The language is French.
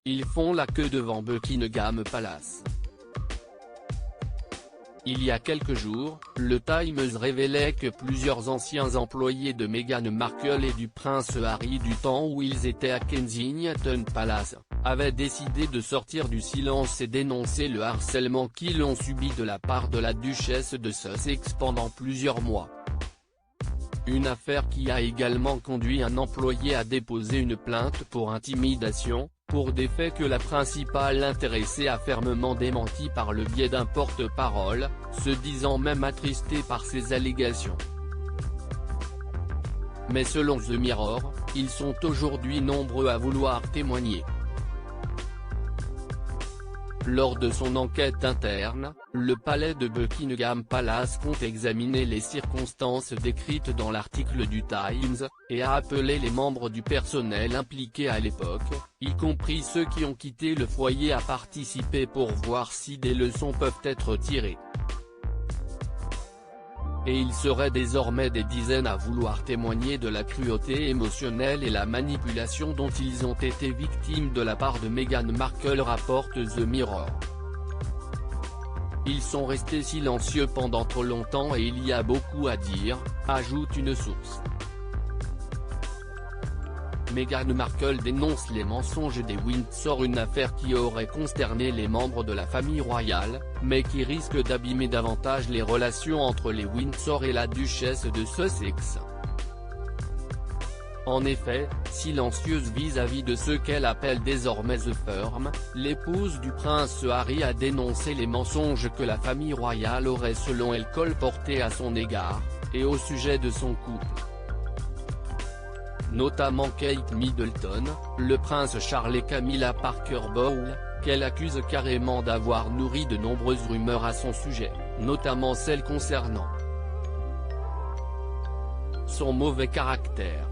Ils font la queue devant Buckingham Palace. Il y a quelques jours, le Times révélait que plusieurs anciens employés de Meghan Markle et du prince Harry du temps où ils étaient à Kensington Palace, avaient décidé de sortir du silence et dénoncer le harcèlement qu'ils ont subi de la part de la duchesse de Sussex pendant plusieurs mois. Une affaire qui a également conduit un employé à déposer une plainte pour intimidation, pour des faits que la principale intéressée a fermement démenti par le biais d'un porte-parole, se disant même attristée par ces allégations. Mais selon The Mirror, ils sont aujourd'hui nombreux à vouloir témoigner. Lors de son enquête interne, le palais de Buckingham Palace compte examiner les circonstances décrites dans l'article du Times, et a appelé les membres du personnel impliqués à l'époque, y compris ceux qui ont quitté le foyer à participer pour voir si des leçons peuvent être tirées. Et il serait désormais des dizaines à vouloir témoigner de la cruauté émotionnelle et la manipulation dont ils ont été victimes de la part de Meghan Markle, rapporte The Mirror. Ils sont restés silencieux pendant trop longtemps et il y a beaucoup à dire, ajoute une source. Meghan Markle dénonce les mensonges des Windsor, une affaire qui aurait consterné les membres de la famille royale, mais qui risque d'abîmer davantage les relations entre les Windsor et la duchesse de Sussex. En effet, silencieuse vis-à-vis de ce qu'elle appelle désormais The Firm, l'épouse du prince Harry a dénoncé les mensonges que la famille royale aurait selon elle colportés à son égard, et au sujet de son couple. Notamment Kate Middleton, le prince Charles et Camilla Parker Bowles, qu'elle accuse carrément d'avoir nourri de nombreuses rumeurs à son sujet, notamment celles concernant son mauvais caractère.